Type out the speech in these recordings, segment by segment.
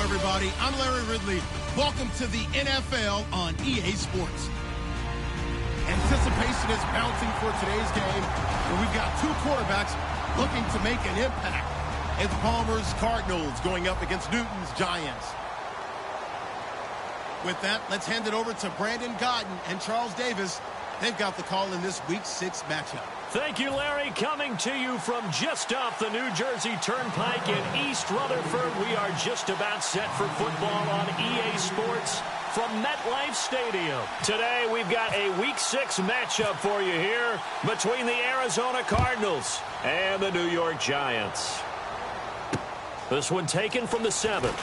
Everybody, I'm Larry Ridley. Welcome to the NFL on EA Sports. Anticipation is bouncing for today's game, where we've got two quarterbacks looking to make an impact. It's Palmer's Cardinals going up against Newton's Giants. With that, let's hand it over to Brandon Godden and Charles Davis. They've got the call in this Week 6 matchup. Thank you, Larry. Coming to you from just off the New Jersey Turnpike in East Rutherford. We are just about set for football on EA Sports from MetLife Stadium. Today, we've got a Week 6 matchup for you here between the Arizona Cardinals and the New York Giants. This one taken from the 7th.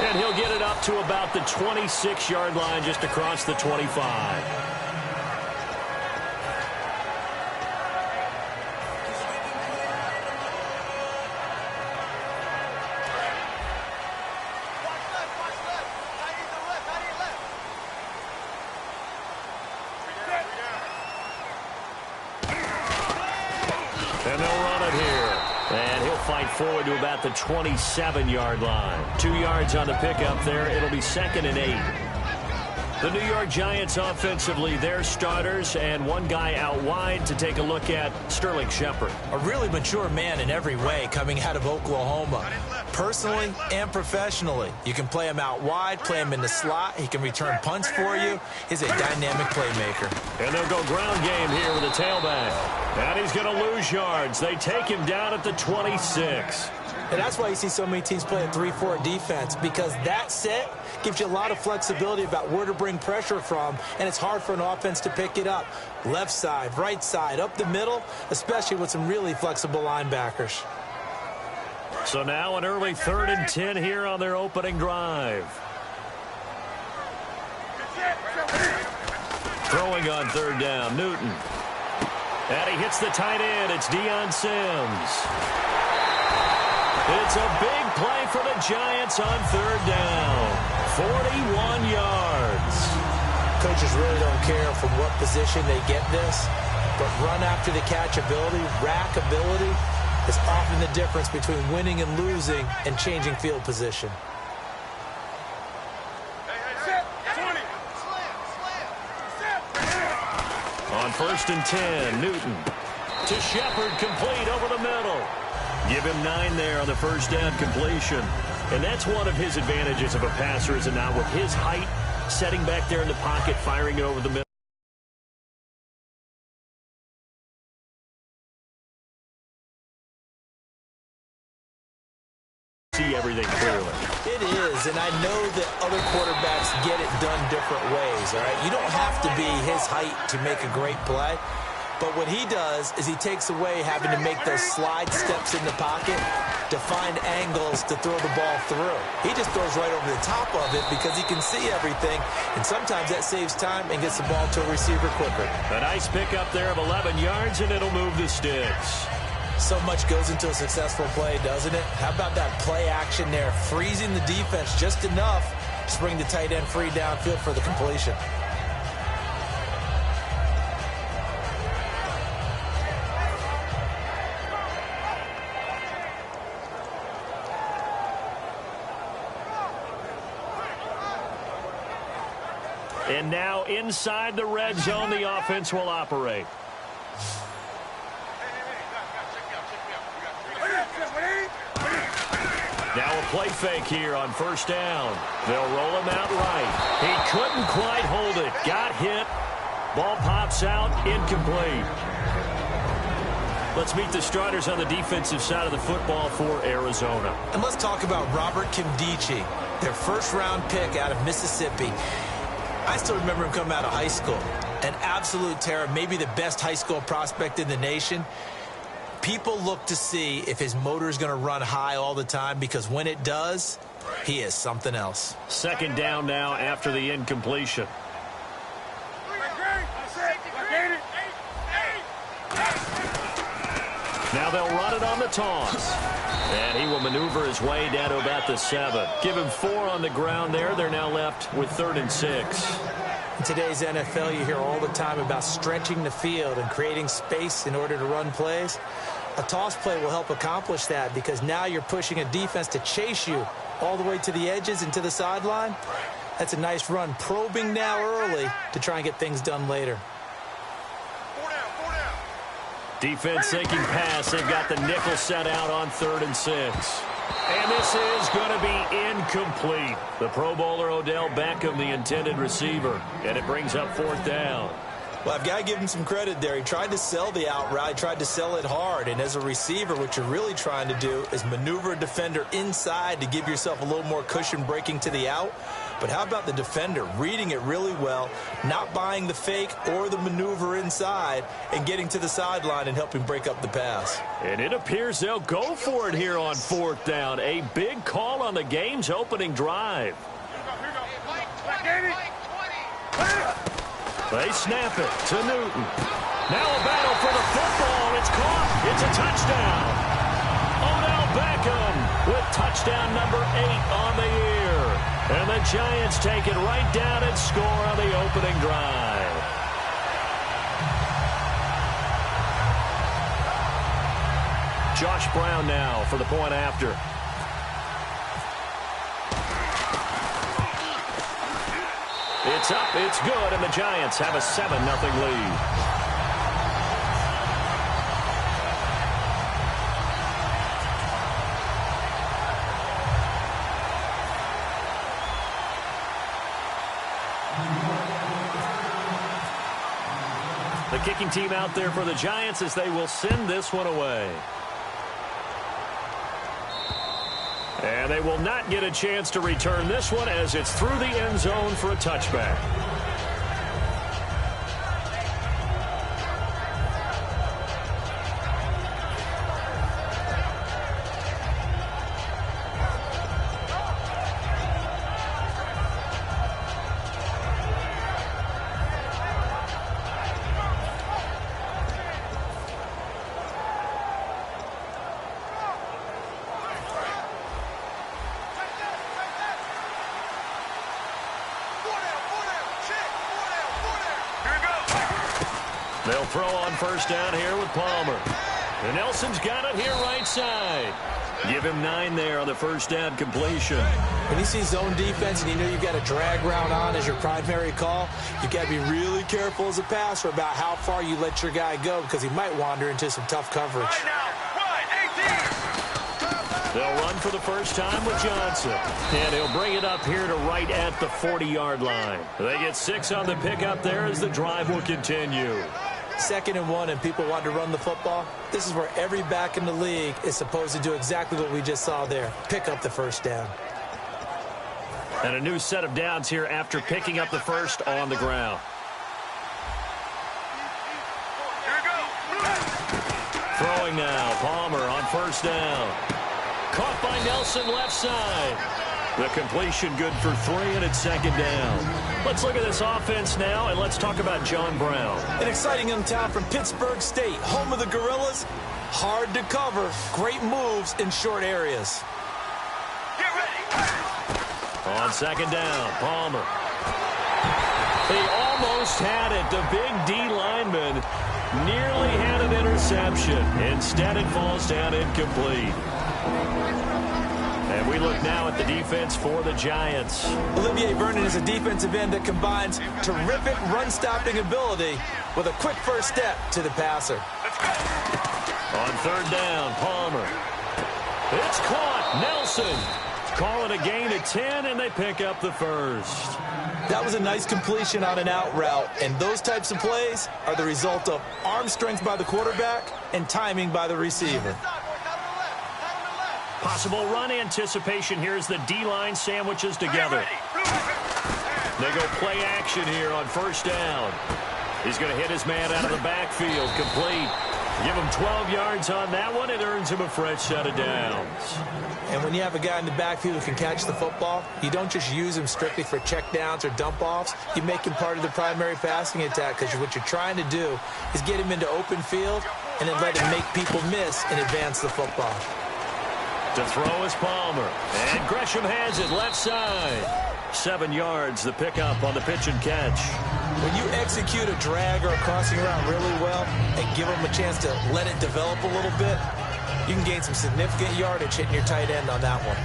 And he'll get it up to about the 26-yard line, just across the 25. And they'll run it here. And he'll fight forward to about the 27-yard line. 2 yards on the pickup there. It'll be 2nd and 8. The New York Giants offensively, their starters, and one guy out wide to take a look at, Sterling Shepard. A really mature man in every way coming out of Oklahoma. Personally and professionally. You can play him out wide, play him in the slot. He can return punts for you. He's a dynamic playmaker. And they'll go ground game here with the tailback. And he's going to lose yards. They take him down at the 26. And that's why you see so many teams play a 3-4 defense, because that set gives you a lot of flexibility about where to bring pressure from, and it's hard for an offense to pick it up. Left side, right side, up the middle, especially with some really flexible linebackers. So now an early 3rd and 10 here on their opening drive. Throwing on 3rd down, Newton. And he hits the tight end. It's Deion Sims. It's a big play for the Giants on 3rd down. 41 yards. Coaches really don't care from what position they get this, but run after the catch ability, rack ability, is often the difference between winning and losing and changing field position. On 1st and 10, Newton to Shepard, complete over the middle. Give him 9 there on the 1st down completion. And that's one of his advantages of a passer, is it not? With his height, setting back there in the pocket, firing it over the middle. See everything clearly. It is, and I know that other quarterbacks get it done different ways, all right? You don't have to be his height to make a great play. But what he does is he takes away having to make those slide steps in the pocket to find angles to throw the ball through. He just throws right over the top of it because he can see everything, and sometimes that saves time and gets the ball to a receiver quicker. A nice pickup there of 11 yards, and it'll move the sticks. So much goes into a successful play, doesn't it? How about that play action there, freezing the defense just enough to bring the tight end free downfield for the completion. And now inside the red zone, the offense will operate. Now a play fake here on 1st down. They'll roll him out right. He couldn't quite hold it. Got hit. Ball pops out. Incomplete. Let's meet the starters on the defensive side of the football for Arizona. And let's talk about Robert Kimdichie, their 1st-round pick out of Mississippi. I still remember him coming out of high school. An absolute terror, maybe the best high school prospect in the nation. People look to see if his motor is going to run high all the time, because when it does, he is something else. 2nd down now after the incompletion. Now they'll run it on the toss. And he will maneuver his way down to about the 7. Give him 4 on the ground there. They're now left with 3rd and 6. In today's NFL, you hear all the time about stretching the field and creating space in order to run plays. A toss play will help accomplish that because now you're pushing a defense to chase you all the way to the edges and to the sideline. That's a nice run, probing now early to try and get things done later. Defense thinking pass. They've got the nickel set out on 3rd and 6. And this is going to be incomplete. The Pro Bowler Odell Beckham, the intended receiver. And it brings up 4th down. Well, I've got to give him some credit there. He tried to sell the out route, tried to sell it hard. And as a receiver, what you're really trying to do is maneuver a defender inside to give yourself a little more cushion breaking to the out. But how about the defender reading it really well, not buying the fake or the maneuver inside, and getting to the sideline and helping break up the pass? And it appears they'll go for it here on 4th down. A big call on the game's opening drive. They snap it to Newton. Now a battle for the football. It's caught. It's a touchdown. Odell Beckham with touchdown number 8 on the year. And the Giants take it right down and score on the opening drive. Josh Brown now for the point after. It's up, it's good, and the Giants have a 7-0 lead. The kicking team out there for the Giants as they will send this one away. And they will not get a chance to return this one as it's through the end zone for a touchback. They'll throw on 1st down here with Palmer. And Nelson's got it here right side. Give him 9 there on the 1st down completion. When you see zone defense and you know you've got a drag route on as your primary call, you've got to be really careful as a passer about how far you let your guy go because he might wander into some tough coverage. Right now, 18. They'll run for the first time with Johnson. And he'll bring it up here to right at the 40-yard line. They get 6 on the pickup there as the drive will continue. 2nd and 1 and people want to run the football. This is where every back in the league is supposed to do exactly what we just saw there. Pick up the 1st down. And a new set of downs here after picking up the 1st on the ground. Throwing now. Palmer on 1st down. Caught by Nelson left side. The completion good for 3, and it's 2nd down. Let's look at this offense now, and let's talk about John Brown. An exciting young talent from Pittsburgh State, home of the Gorillas. Hard to cover, great moves in short areas. Get ready. On 2nd down, Palmer. He almost had it. The big D lineman nearly had an interception. Instead, it falls down incomplete. And we look now at the defense for the Giants. Olivier Vernon is a defensive end that combines terrific run-stopping ability with a quick first step to the passer. On 3rd down, Palmer. It's caught. Nelson calling a gain of 10, and they pick up the 1st. That was a nice completion on an out route, and those types of plays are the result of arm strength by the quarterback and timing by the receiver. Possible run anticipation here as the D-line sandwiches together. They go play action here on 1st down. He's going to hit his man out of the backfield. Complete. Give him 12 yards on that one. It earns him a fresh set of downs. And when you have a guy in the backfield who can catch the football, you don't just use him strictly for check downs or dump offs. You make him part of the primary passing attack because what you're trying to do is get him into open field and then let him make people miss and advance the football. To throw is Palmer. And Gresham has it left side. 7 yards, the pickup on the pitch and catch. When you execute a drag or a crossing route really well and give them a chance to let it develop a little bit, you can gain some significant yardage hitting your tight end on that one.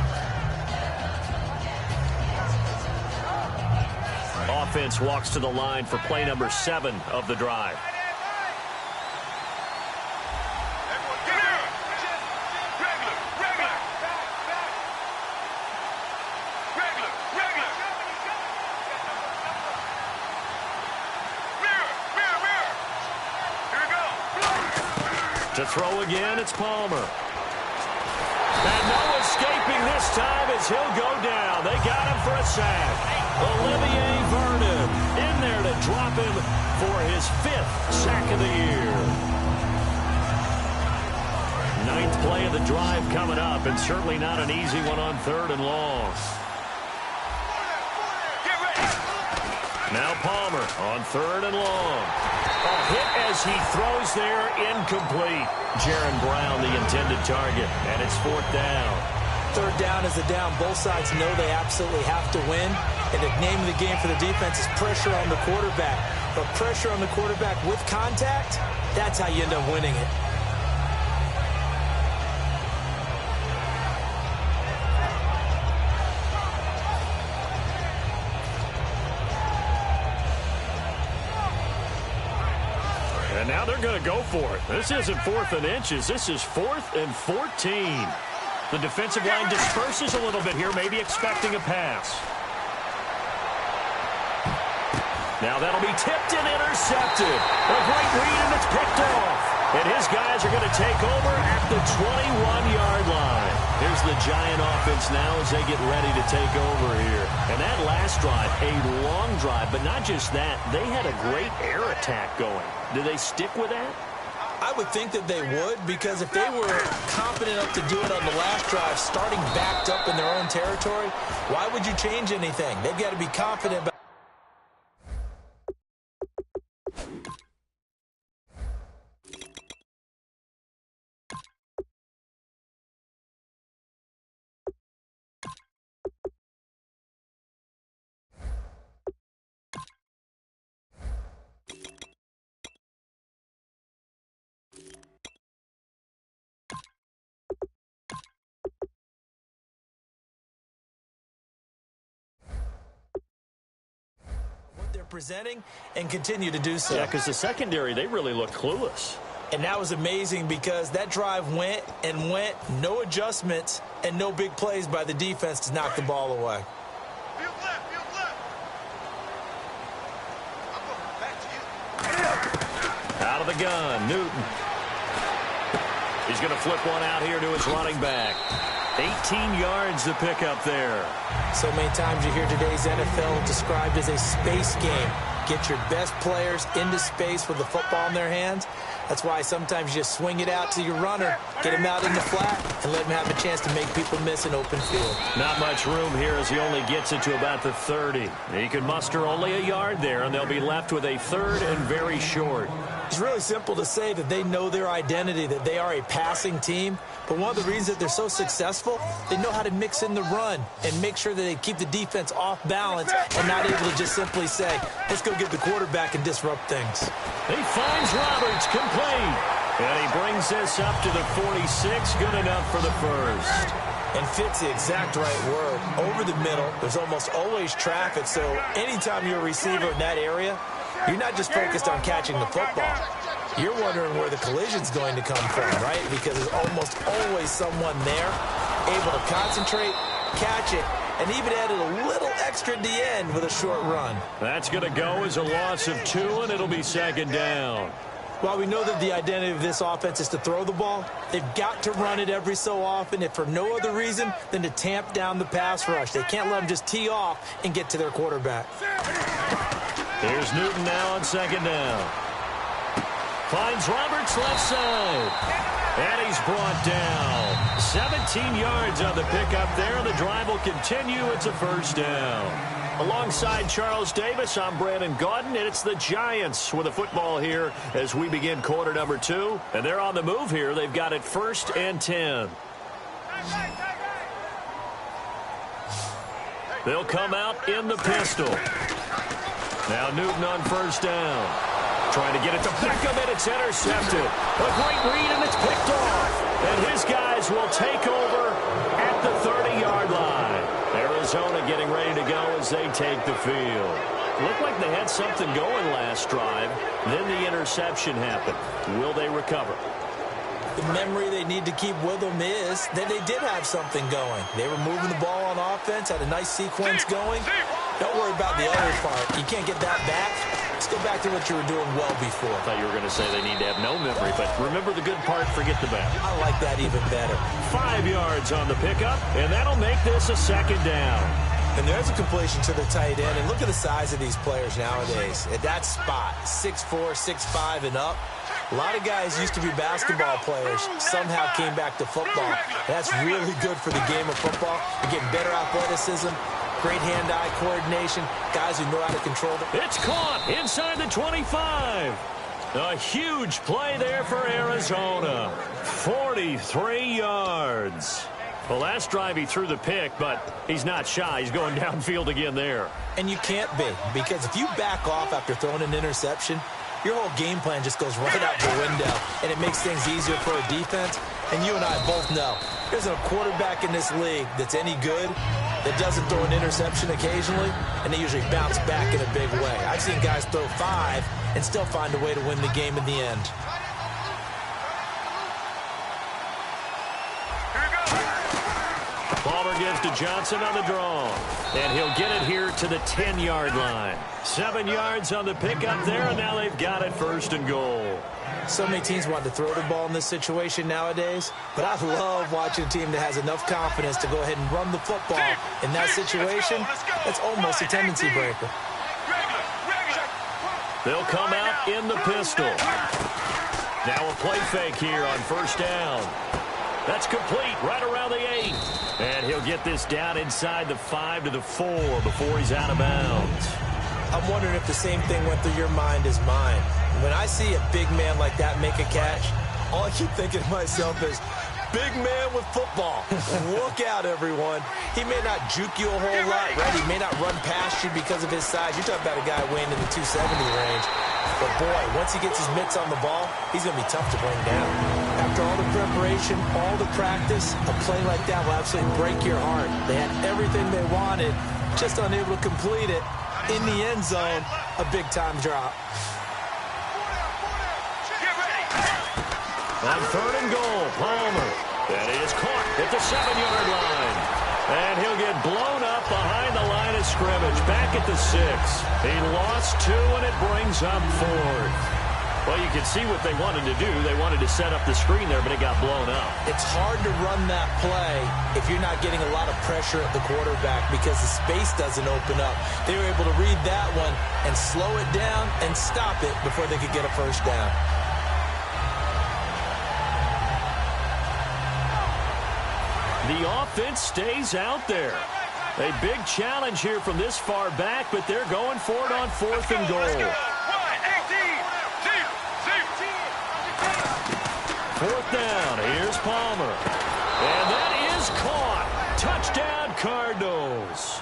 Offense walks to the line for play number 7 of the drive. To throw again, it's Palmer. And no escaping this time as he'll go down. They got him for a sack. Olivier Vernon in there to drop him for his 5th sack of the year. 9th play of the drive coming up, and certainly not an easy one on 3rd and long. Now Palmer on 3rd and long. A hit as he throws there, incomplete. Jaron Brown, the intended target, and it's 4th down. 3rd down is a down. Both sides know they absolutely have to win, and the name of the game for the defense is pressure on the quarterback. But pressure on the quarterback with contact, that's how you end up winning it. And now they're going to go for it. This isn't 4th and inches. This is 4th and 14. The defensive line disperses a little bit here, maybe expecting a pass. Now that'll be tipped and intercepted. A great read, and it's picked off. And his guys are going to take over at the 21-yard line. Here's the Giant offense now as they get ready to take over here. And that last drive, a long drive, but not just that. They had a great air attack going. Do they stick with that? I would think that they would, because if they were confident enough to do it on the last drive, starting backed up in their own territory, why would you change anything? They've got to be confident about presenting and continue to do so. Yeah, because the secondary, they really look clueless. And that was amazing because that drive went and went, no adjustments and no big plays by the defense to knock the ball away. Out of the gun, Newton. He's going to flip one out here to his running back. 18 yards to pick up there. So many times you hear today's NFL described as a space game. Get your best players into space with the football in their hands. That's why sometimes you just swing it out to your runner, get him out in the flat, and let him have a chance to make people miss an open field. Not much room here as he only gets it to about the 30. He can muster only a yard there, and they'll be left with a 3rd and very short. It's really simple to say that they know their identity, that they are a passing team. But one of the reasons that they're so successful, they know how to mix in the run and make sure that they keep the defense off balance and not able to just simply say, let's go get the quarterback and disrupt things. He finds Roberts complete. And he brings this up to the 46, good enough for the first. And fits the exact right word. Over the middle, there's almost always traffic, so anytime you're a receiver in that area, you're not just focused on catching the football. You're wondering where the collision's going to come from, right? Because there's almost always someone there able to concentrate, catch it, and even added a little extra at the end with a short run. That's going to go as a loss of 2, and it'll be 2nd down. While we know that the identity of this offense is to throw the ball, they've got to run it every so often, if for no other reason than to tamp down the pass rush. They can't let them just tee off and get to their quarterback. Here's Newton now on 2nd down. Finds Roberts left side. And he's brought down. 17 yards on the pickup there. The drive will continue. It's a 1st down. Alongside Charles Davis, I'm Brandon Gaudin, and it's the Giants with a football here as we begin quarter number 2. And they're on the move here. They've got it 1st and 10. They'll come out in the pistol. Now Newton on first down. Trying to get it to Beckham, and it's intercepted. A great read, and it's picked off. And his guys will take over at the 30-yard line. Arizona getting ready to go as they take the field. Looked like they had something going last drive. Then the interception happened. Will they recover? The memory they need to keep with them is that they did have something going. They were moving the ball on offense, had a nice sequence going. Don't worry about the other part. You can't get that back. Let's go back to what you were doing well before. I thought you were going to say they need to have no memory, but remember the good part, forget the bad. I like that even better. 5 yards on the pickup, and that'll make this a second down. And there's a completion to the tight end. And look at the size of these players nowadays. At that spot, 6'4", 6'5", and up. A lot of guys used to be basketball players, somehow came back to football. That's really good for the game of football. You're getting better athleticism, great hand-eye coordination, guys who know how to control it. It's caught inside the 25. A huge play there for Arizona. 43 yards. The last drive he threw the pick, but he's not shy. He's going downfield again there. And you can't be, because if you back off after throwing an interception, your whole game plan just goes right out the window, and it makes things easier for a defense. And you and I both know there's a quarterback in this league that's any good that doesn't throw an interception occasionally, and they usually bounce back in a big way. I've seen guys throw 5 and still find a way to win the game in the end. Palmer gives to Johnson on the draw. And he'll get it here to the 10-yard line. 7 yards on the pickup there, and now they've got it 1st and goal. So many teams want to throw the ball in this situation nowadays, but I love watching a team that has enough confidence to go ahead and run the football. In that situation, it's almost a tendency breaker. They'll come out in the pistol. Now a play fake here on 1st down. That's complete right around the 8. And he'll get this down inside the 5 to the 4 before he's out of bounds. I'm wondering if the same thing went through your mind as mine. When I see a big man like that make a catch, all I keep thinking to myself is, big man with football. Look out, everyone. He may not juke you a whole lot, right? He may not run past you because of his size. You're talking about a guy weighing in the 270 range. But, boy, once he gets his mitts on the ball, he's going to be tough to bring down. After all the preparation, all the practice, a play like that will absolutely break your heart. They had everything they wanted, just unable to complete it. In the end zone, a big-time drop. On 3rd and goal, Palmer. That is caught at the 7-yard line. And he'll get blown up behind the line of scrimmage. Back at the 6. He lost 2, and it brings up 4th. Well, you can see what they wanted to do. They wanted to set up the screen there, but it got blown up. It's hard to run that play if you're not getting a lot of pressure at the quarterback because the space doesn't open up. They were able to read that one and slow it down and stop it before they could get a 1st down. The offense stays out there. A big challenge here from this far back, but they're going for it on 4th and goal. 4th down. Here's Palmer. And that is caught. Touchdown, Cardinals.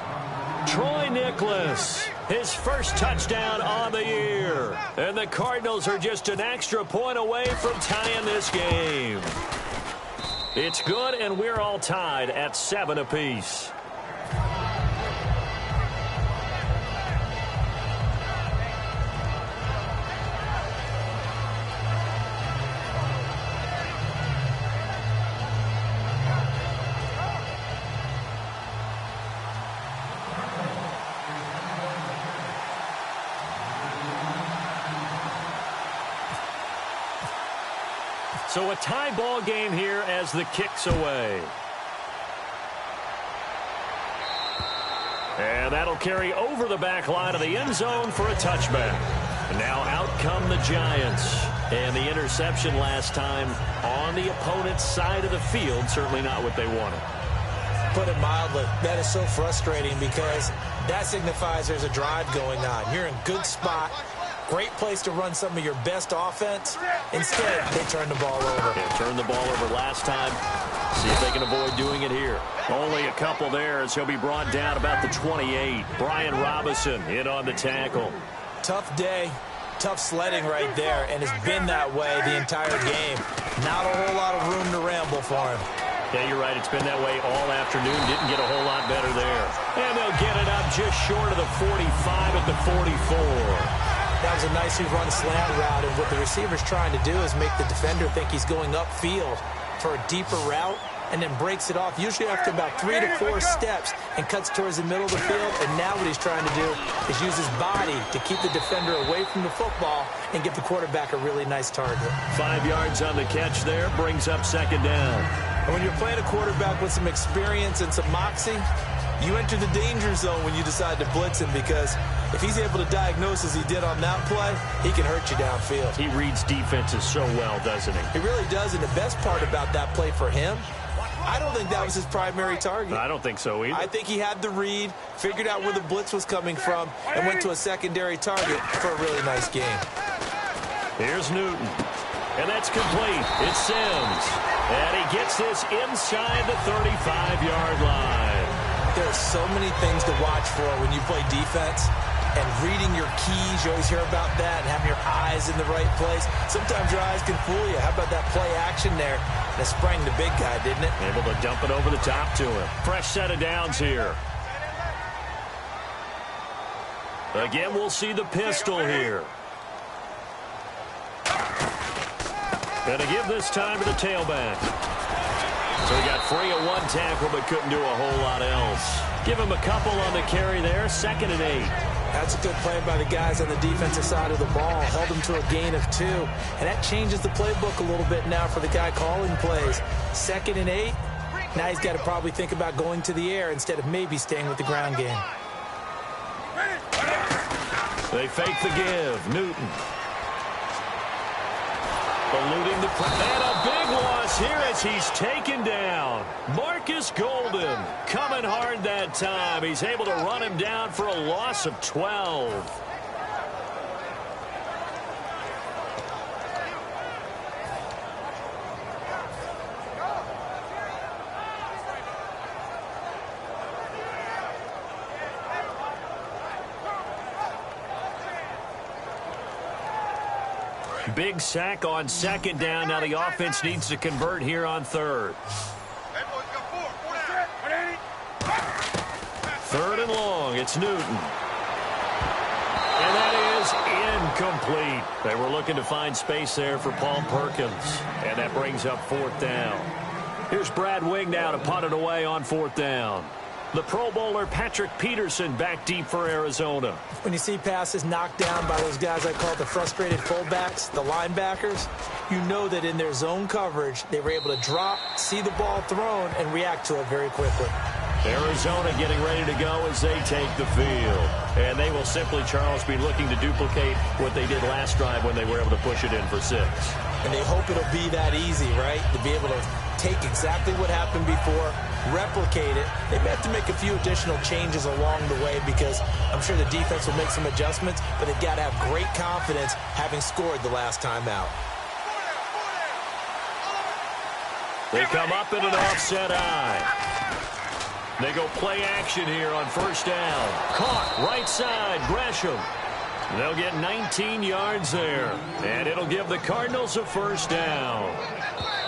Troy Nicholas, his 1st touchdown on the year. And the Cardinals are just an extra point away from tying this game. It's good, and we're all tied at 7 apiece. So a tie ball game here as the kick's away. And that'll carry over the back line of the end zone for a touchback. And now out come the Giants. And the interception last time on the opponent's side of the field, certainly not what they wanted. Put it mildly, that is so frustrating because that signifies there's a drive going on. You're in a good spot. Great place to run some of your best offense. Instead, they turned the ball over. Yeah, turned the ball over last time. See if they can avoid doing it here. Only a couple there as he'll be brought down about the 28. Brian Robinson in on the tackle. Tough day, tough sledding right there, and it's been that way the entire game. Not a whole lot of room to ramble for him. Yeah, you're right. It's been that way all afternoon. Didn't get a whole lot better there. And they'll get it up just short of the 45 at the 44. That was a nicely run slant route, and what the receiver's trying to do is make the defender think he's going upfield for a deeper route, and then breaks it off, usually after about 3 to 4 steps, and cuts towards the middle of the field. And now what he's trying to do is use his body to keep the defender away from the football and give the quarterback a really nice target. 5 yards on the catch there, brings up second down. And when you're playing a quarterback with some experience and some moxie, you enter the danger zone when you decide to blitz him, because if he's able to diagnose as he did on that play, he can hurt you downfield. He reads defenses so well, doesn't he? He really does, and the best part about that play for him, I don't think that was his primary target. I don't think so either. I think he had the read, figured out where the blitz was coming from, and went to a secondary target for a really nice game. Here's Newton. And that's complete. It's Sims. And he gets this inside the 35-yard line. There are so many things to watch for when you play defense. And reading your keys, you always hear about that, and having your eyes in the right place. Sometimes your eyes can fool you. How about that play action there? That sprang the big guy, didn't it? Able to dump it over the top to him. Fresh set of downs here. Again, we'll see the pistol here. Gonna give this time to the tailback. So he got free of one tackle, but couldn't do a whole lot else. Give him a couple on the carry there. 2nd and 8. That's a good play by the guys on the defensive side of the ball. Held him to a gain of 2. And that changes the playbook a little bit now for the guy calling plays. 2nd and 8. Now he's got to probably think about going to the air instead of maybe staying with the ground game. They fake the give. Newton. Eluding the press. And a big loss here as he's taken down. Marcus Golden coming hard that time. He's able to run him down for a loss of 12. Big sack on 2nd down. Now the offense needs to convert here on 3rd. 3rd and long. It's Newton. And that is incomplete. They were looking to find space there for Paul Perkins. And that brings up 4th down. Here's Brad Wing now to punt it away on 4th down. The Pro Bowler Patrick Peterson back deep for Arizona. When you see passes knocked down by those guys I call the frustrated fullbacks, the linebackers, you know that in their zone coverage, they were able to drop, see the ball thrown, and react to it very quickly. Arizona getting ready to go as they take the field. And they will simply, Charles, be looking to duplicate what they did last drive when they were able to push it in for 6. And they hope it'll be that easy, right? To be able to take exactly what happened before, replicate it. They may have to make a few additional changes along the way because I'm sure the defense will make some adjustments, but they've got to have great confidence having scored the last time out. They come up in an offset eye. They go play action here on 1st down. Caught right side, Gresham. They'll get 19 yards there, and it'll give the Cardinals a 1st down.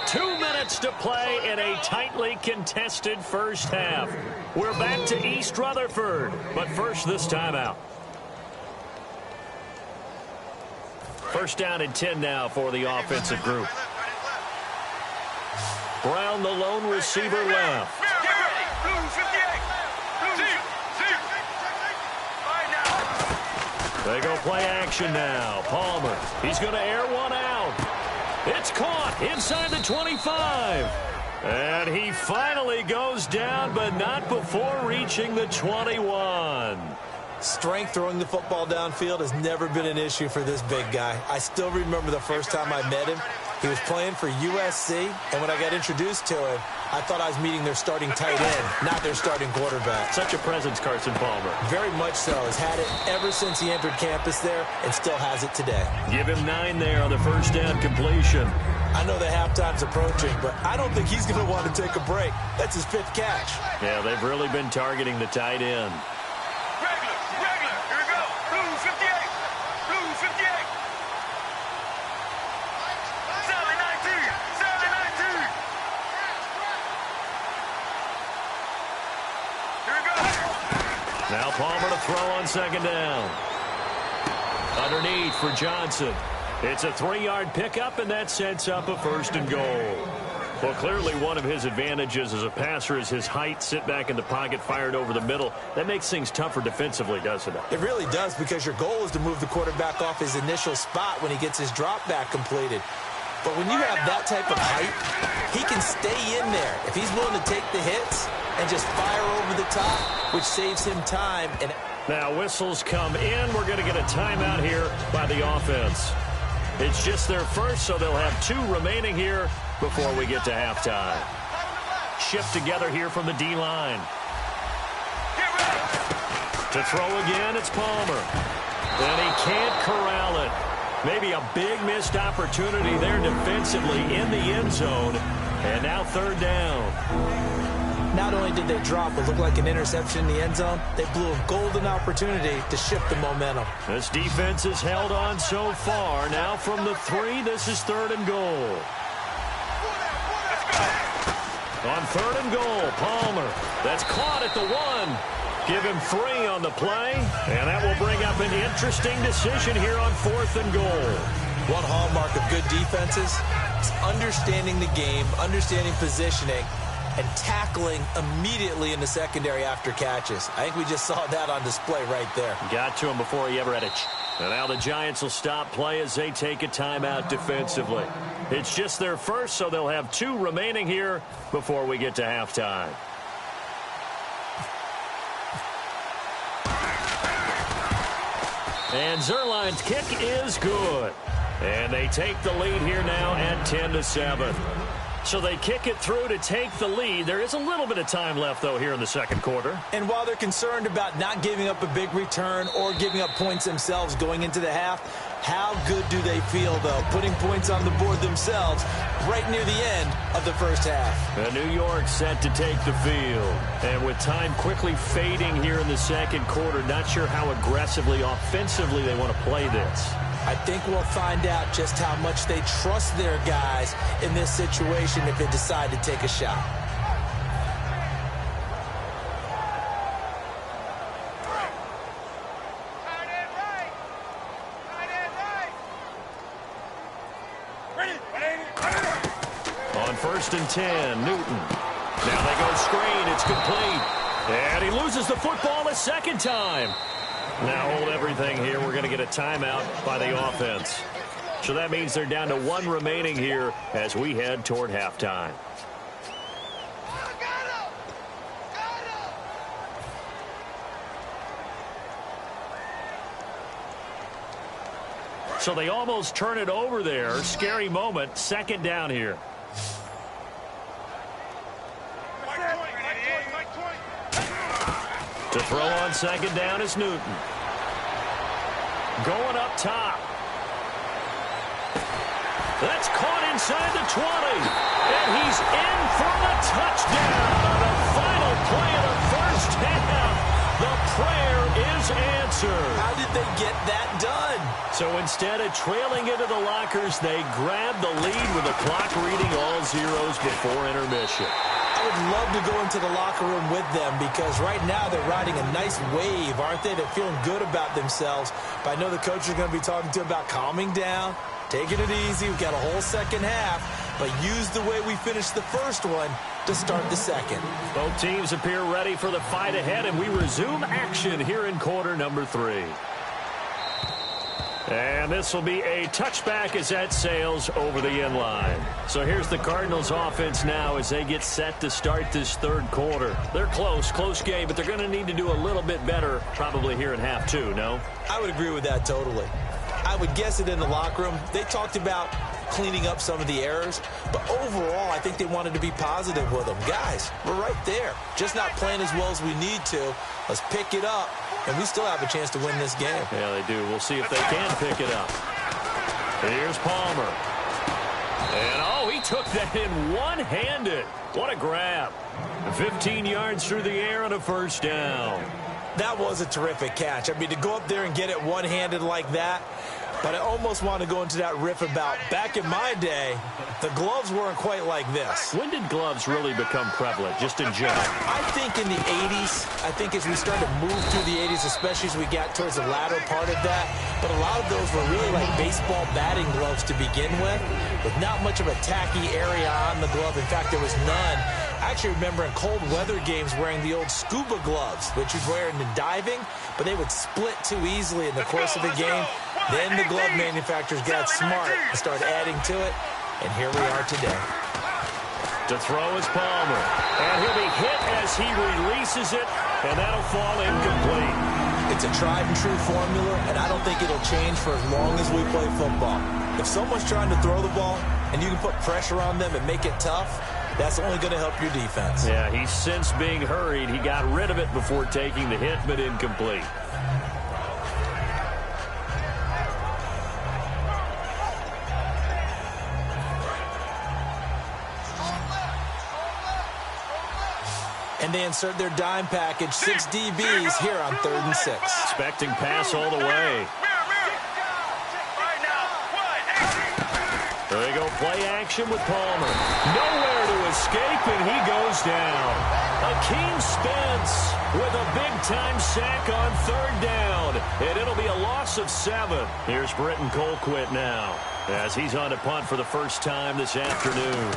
2 minutes to play in a tightly contested first half. We're back to East Rutherford, but first this timeout. 1st down and 10 now for the offensive group. Brown, the lone receiver, left. Get ready. Blue 58. Blue. They go play action now. Palmer, he's going to air one out. It's caught inside the 25. And he finally goes down, but not before reaching the 21. Strength throwing the football downfield has never been an issue for this big guy. I still remember the first time I met him. He was playing for USC, and when I got introduced to him, I thought I was meeting their starting tight end, not their starting quarterback. Such a presence, Carson Palmer. Very much so. Has had it ever since he entered campus there and still has it today. Give him 9 there on the first down completion. I know the halftime's approaching, but I don't think he's going to want to take a break. That's his 5th catch. Yeah, they've really been targeting the tight end. Regular. Here we go. Blue 58. Blue 58. Solid 19. Solid 19. Here we go. Now Palmer to throw on second down. Underneath for Johnson. It's a 3-yard pickup, and that sets up a 1st and goal. Well, clearly one of his advantages as a passer is his height, sit back in the pocket, fired over the middle. That makes things tougher defensively, doesn't it? It really does, because your goal is to move the quarterback off his initial spot when he gets his drop back completed. But when you have that type of height, he can stay in there if he's willing to take the hits and just fire over the top, which saves him time. And now whistles come in. We're going to get a timeout here by the offense. It's just their first, so they'll have 2 remaining here before we get to halftime. Shift together here from the D-line. To throw again, it's Palmer. And he can't corral it. Maybe a big missed opportunity there defensively in the end zone. And now 3rd down. Not only did they drop what looked like an interception in the end zone, they blew a golden opportunity to shift the momentum. This defense has held on so far. Now from the 3, this is 3rd and goal. On 3rd and goal, Palmer. That's caught at the 1. Give him 3 on the play, and that will bring up an interesting decision here on 4th and goal. One hallmark of good defenses is understanding the game, understanding positioning, and tackling immediately in the secondary after catches. I think we just saw that on display right there. Got to him before he ever had a And now the Giants will stop play as they take a timeout defensively. It's just their first, so they'll have 2 remaining here before we get to halftime. And Zerline's kick is good. And they take the lead here now at 10-7. So they kick it through to take the lead. There is a little bit of time left, though, here in the second quarter. And while they're concerned about not giving up a big return or giving up points themselves going into the half, how good do they feel, though, putting points on the board themselves right near the end of the first half? And New York set to take the field. And with time quickly fading here in the second quarter, not sure how aggressively, offensively they want to play this. I think we'll find out just how much they trust their guys in this situation if they decide to take a shot. On 1st and 10, Newton. Now they go screen. It's complete. And he loses the football a second time. Now hold everything here. We're going to get a timeout by the offense. So that means they're down to 1 remaining here as we head toward halftime. So they almost turn it over there. Scary moment. 2nd down here. To throw on 2nd down is Newton. Going up top. That's caught inside the 20. And he's in for a touchdown on the final play of the first half. The prayer is answered. How did they get that done? So instead of trailing into the lockers, they grabbed the lead with the clock reading all zeros before intermission. I would love to go into the locker room with them because right now they're riding a nice wave, aren't they? They're feeling good about themselves. But I know the coach is going to be talking to them about calming down, taking it easy. We've got a whole second half, but use the way we finished the first one to start the second. Both teams appear ready for the fight ahead, and we resume action here in quarter number 3. And this will be a touchback as that sails over the end line. So here's the Cardinals offense now as they get set to start this third quarter. They're close game, but they're going to need to do a little bit better probably here in half 2, no? I would agree with that totally. I would guess it in the locker room. They talked about cleaning up some of the errors. But overall, I think they wanted to be positive with them. Guys, we're right there. Just not playing as well as we need to. Let's pick it up, and we still have a chance to win this game. Yeah, they do. We'll see if they can pick it up. Here's Palmer. And, oh, he took that in one-handed. What a grab. 15 yards through the air and a first down. That was a terrific catch. I mean, to go up there and get it one-handed like that, but I almost want to go into that riff about back in my day, the gloves weren't quite like this. When did gloves really become prevalent, just in general? I think in the 80s. I think as we started to move through the 80s, especially as we got towards the latter part of that. But a lot of those were really like baseball batting gloves to begin with not much of a tacky area on the glove. In fact, there was none. I actually remember in cold weather games wearing the old scuba gloves, which you'd wear in diving, but they would split too easily in the course of the game. Then the glove manufacturers got smart and started adding to it, and here we are today. To throw is Palmer, and he'll be hit as he releases it, and that'll fall incomplete. It's a tried-and-true formula, and I don't think it'll change for as long as we play football. If someone's trying to throw the ball and you can put pressure on them and make it tough, that's only going to help your defense. Yeah, he's since being hurried. He got rid of it before taking the hit, but incomplete. And they insert their dime package, 6 DBs here on 3rd and 6. Expecting pass all the way. There you go, play action with Palmer. Nowhere to escape, and he goes down. Akeem Spence with a big-time sack on 3rd down, and it'll be a loss of 7. Here's Britton Colquitt now, as he's on to punt for the first time this afternoon.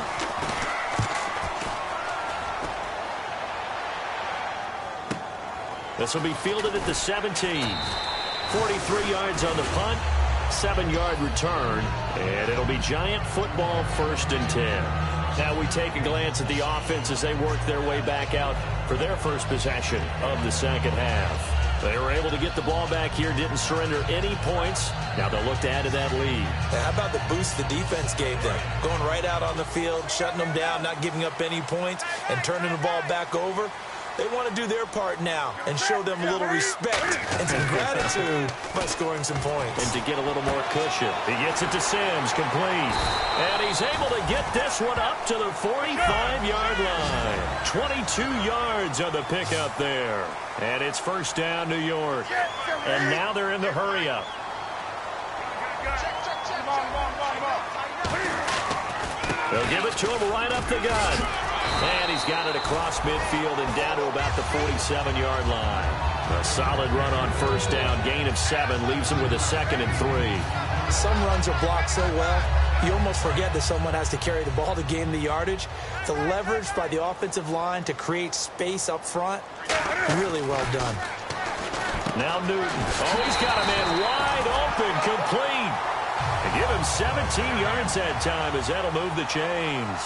This will be fielded at the 17. 43 yards on the punt, 7-yard return, and it'll be Giant football 1st and 10. Now we take a glance at the offense as they work their way back out for their first possession of the second half. They were able to get the ball back here, didn't surrender any points. Now they'll look to add to that lead. How about the boost the defense gave them? Going right out on the field, shutting them down, not giving up any points, and turning the ball back over. They want to do their part now and show them a little respect and some gratitude by scoring some points. And to get a little more cushion. He gets it to Sims, complete. And he's able to get this one up to the 45-yard line. 22 yards on the pickup there. And it's 1st down, New York. And now they're in the hurry-up. They'll give it to him right up the gut. And he's got it across midfield and down to about the 47-yard line. A solid run on 1st down. Gain of 7 leaves him with a 2nd and 3. Some runs are blocked so well, you almost forget that someone has to carry the ball to gain the yardage. The leverage by the offensive line to create space up front, really well done. Now Newton. Oh, he's got a man wide open, complete. And give him 17 yards that time as that'll move the chains.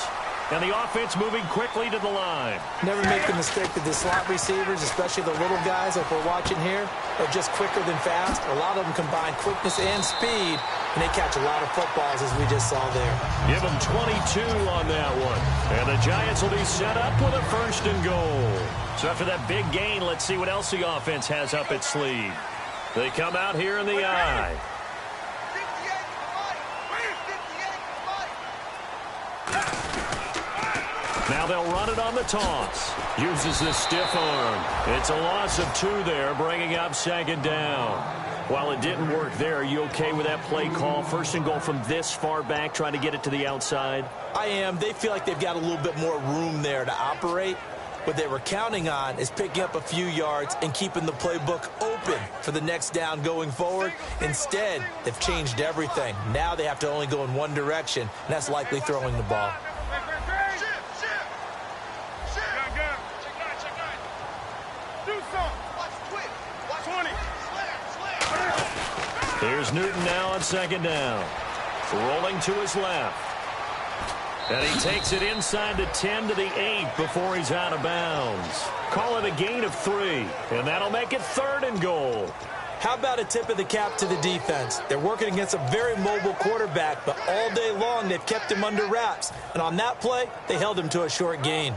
And the offense moving quickly to the line. Never make the mistake that the slot receivers, especially the little guys like we're watching here, are just quicker than fast. A lot of them combine quickness and speed, and they catch a lot of footballs, as we just saw there. Give them 22 on that one. And the Giants will be set up with a 1st and goal. So after that big gain, let's see what else the offense has up its sleeve. They come out here in the eye. Now they'll run it on the toss. Uses the stiff arm. It's a loss of 2 there, bringing up 2nd down. While it didn't work there, are you okay with that play call? 1st and goal from this far back, trying to get it to the outside? I am. They feel like they've got a little bit more room there to operate. What they were counting on is picking up a few yards and keeping the playbook open for the next down going forward. Instead, they've changed everything. Now they have to only go in one direction, and that's likely throwing the ball. Here's Newton now on 2nd down. Rolling to his left. And he takes it inside the 10 to the 8 before he's out of bounds. Call it a gain of 3. And that'll make it 3rd and goal. How about a tip of the cap to the defense? They're working against a very mobile quarterback, but all day long they've kept him under wraps. And on that play, they held him to a short gain.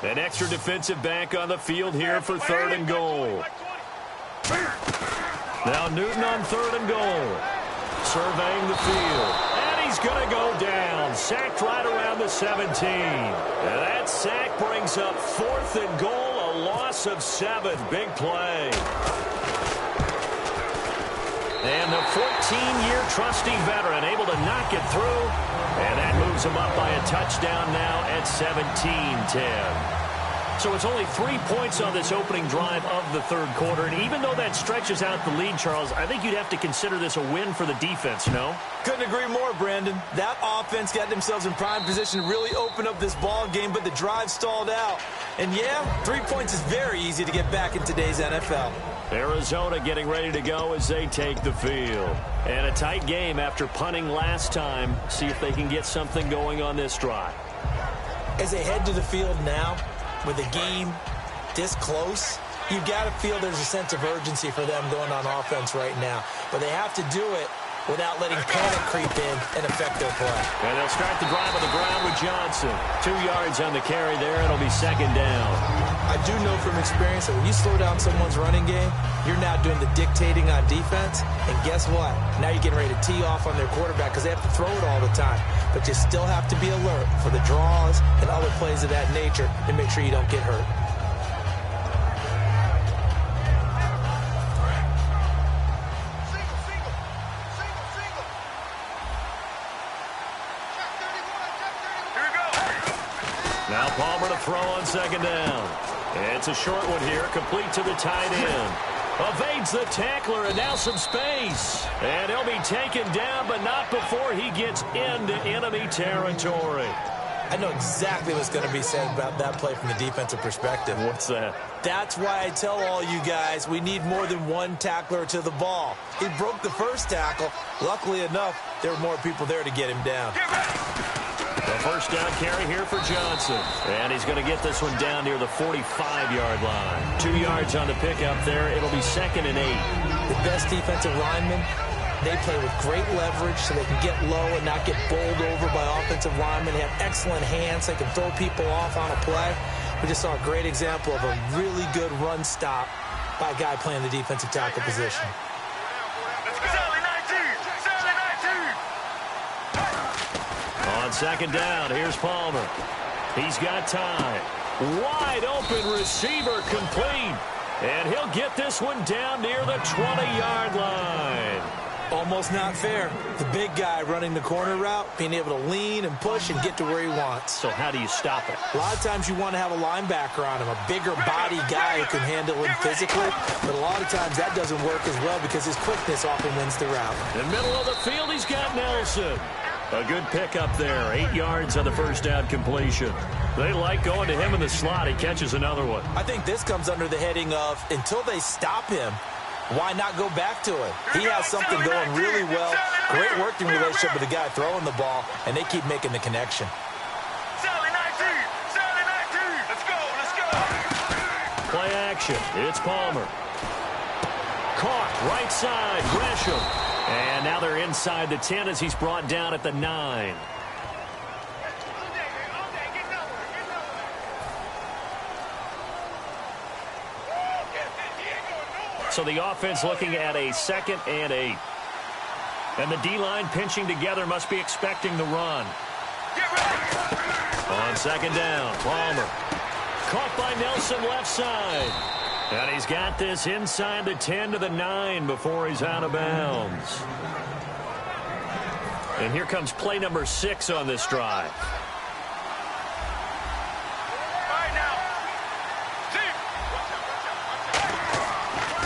An extra defensive back on the field here for 3rd and goal. Now Newton on 3rd and goal. Surveying the field. And he's going to go down. Sacked right around the 17. And that sack brings up 4th and goal, a loss of 7. Big play. And the 14-year trusty veteran able to knock it through. And that moves him up by a touchdown now at 17-10. So it's only 3 points on this opening drive of the 3rd quarter. And even though that stretches out the lead, Charles, I think you'd have to consider this a win for the defense, no? Couldn't agree more, Brandon. That offense got themselves in prime position to really open up this ball game, but the drive stalled out. And yeah, 3 points is very easy to get back in today's NFL. Arizona getting ready to go as they take the field. And a tight game after punting last time. See if they can get something going on this drive. As they head to the field now, with the game this close, you've got to feel there's a sense of urgency for them going on offense right now. But they have to do it without letting panic creep in and affect their play. And they'll start the drive on the ground with Johnson. 2 yards on the carry there. It'll be 2nd down. I do know from experience that when you slow down someone's running game, you're now doing the dictating on defense. And guess what? Now you're getting ready to tee off on their quarterback because they have to throw it all the time. But you still have to be alert for the draws and other plays of that nature to make sure you don't get hurt. Now Palmer to throw on 2nd down. It's a short one here, complete to the tight end. Evades the tackler, and now some space. And he'll be taken down, but not before he gets into enemy territory. I know exactly what's going to be said about that play from the defensive perspective. What's that? That's why I tell all you guys we need more than one tackler to the ball. He broke the first tackle. Luckily enough, there were more people there to get him down. The 1st down carry here for Johnson. And he's going to get this one down near the 45-yard line. 2 yards on the pickup there. It'll be 2nd and 8. The best defensive linemen, they play with great leverage so they can get low and not get bowled over by offensive linemen. They have excellent hands. They can throw people off on a play. We just saw a great example of a really good run stop by a guy playing the defensive tackle position. On 2nd down, here's Palmer. He's got time. Wide open receiver complete. And he'll get this one down near the 20-yard line. Almost not fair. The big guy running the corner route, being able to lean and push and get to where he wants. So how do you stop it? A lot of times you want to have a linebacker on him, a bigger body guy who can handle him physically. But a lot of times that doesn't work as well because his quickness often wins the route. In the middle of the field, he's got Nelson. A good pickup there. 8 yards on the 1st down completion. They like going to him in the slot. He catches another one. I think this comes under the heading of until they stop him, why not go back to it? He has something going really well. Great working relationship with the guy throwing the ball, and they keep making the connection. Play action. It's Palmer. Caught right side. Gresham. And now they're inside the 10 as he's brought down at the 9. So the offense looking at a 2nd and 8. And the D-line pinching together, must be expecting the run. On 2nd down, Palmer. Caught by Nelson left side. And he's got this inside the 10 to the 9 before he's out of bounds. And here comes play number 6 on this drive.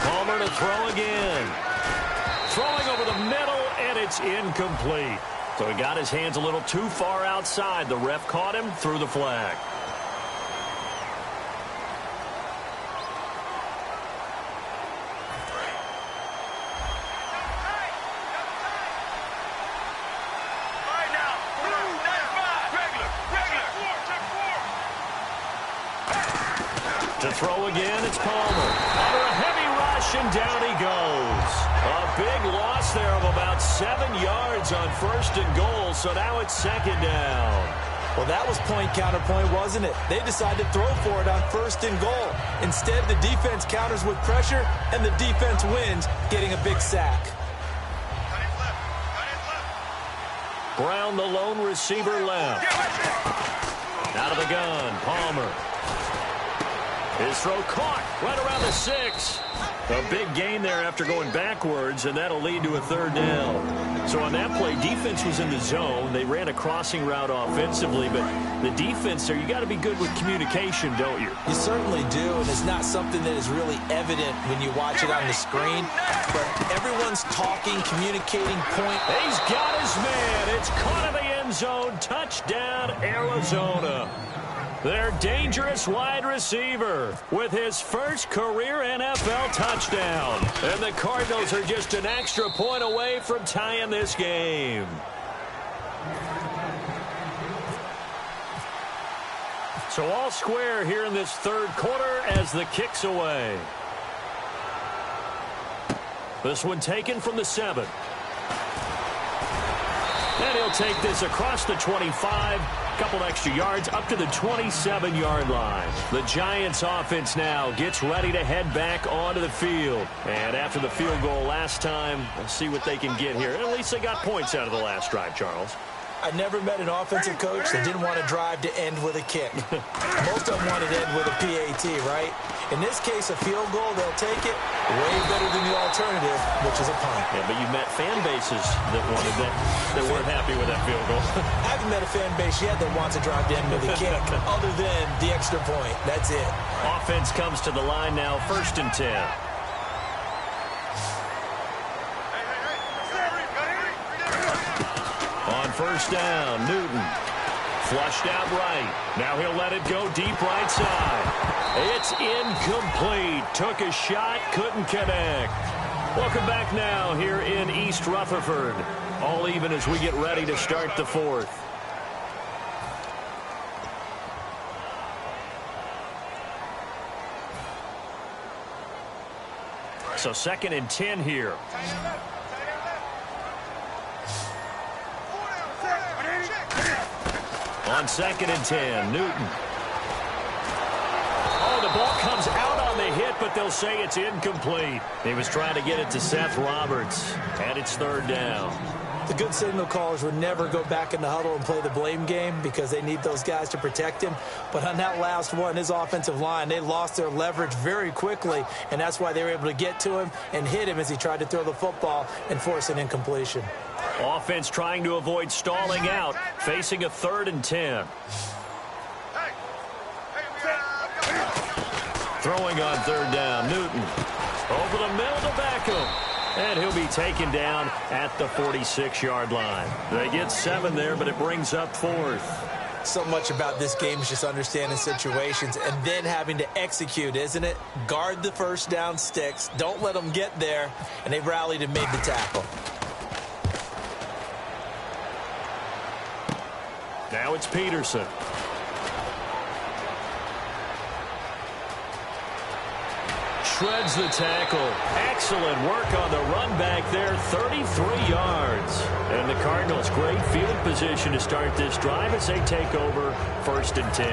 Palmer to throw again. Throwing over the middle, and it's incomplete. So he got his hands a little too far outside. The ref caught him, threw the flag. To throw again, it's Palmer. Under a heavy rush, and down he goes. A big loss there of about 7 yards on 1st and goal, so now it's 2nd down. Well, that was point counterpoint, wasn't it? They decided to throw for it on 1st and goal. Instead, the defense counters with pressure, and the defense wins, getting a big sack. Brown, the lone receiver, left. Out of the gun, Palmer. His throw caught right around the 6. A big gain there after going backwards, and that'll lead to a 3rd down. So on that play, defense was in the zone. They ran a crossing route offensively, but the defense there, you got to be good with communication, don't you? You certainly do, and it's not something that is really evident when you watch it on the screen. But everyone's talking, communicating, point. He's got his man. It's caught in the end zone. Touchdown, Arizona. Their dangerous wide receiver with his first career NFL touchdown. And the Cardinals are just an extra point away from tying this game. So all square here in this 3rd quarter as the kick's away. This one taken from the 7. And he'll take this across the 25. Couple extra yards up to the 27-yard line. The Giants offense now gets ready to head back onto the field. And after the field goal last time, we'll see what they can get here. At least they got points out of the last drive, Charles. I never met an offensive coach that didn't want to drive to end with a kick. Most of them wanted to end with a PAT, right? In this case, a field goal, they'll take it. Way better than the alternative, which is a punt. Yeah, but you met fan bases that wanted that weren't happy with that field goal. I haven't met a fan base yet that wants to drive to end with a kick, other than the extra point. That's it. Offense comes to the line now, 1st and 10. On 1st down, Newton. Flushed out right. Now he'll let it go deep right side. It's incomplete. Took a shot, couldn't connect. Welcome back now here in East Rutherford. All even as we get ready to start the 4th. So 2nd and 10 here. On 2nd and 10, Newton. Oh, the ball comes out on the hit, but they'll say it's incomplete. He was trying to get it to Seth Roberts, and it's 3rd down. The good signal callers would never go back in the huddle and play the blame game because they need those guys to protect him. But on that last one, his offensive line, they lost their leverage very quickly, and that's why they were able to get to him and hit him as he tried to throw the football and force an incompletion. Offense trying to avoid stalling out, facing a 3rd and 10. Throwing on 3rd down, Newton. Over the middle to Beckham. And he'll be taken down at the 46-yard line. They get 7 there, but it brings up 4th. So much about this game is just understanding situations and then having to execute, isn't it? Guard the 1st down sticks. Don't let them get there. And they rallied and made the tackle. Now it's Peterson. Shreds the tackle. Excellent work on the run back there. 33 yards. And the Cardinals, great field position to start this drive as they take over 1st and 10.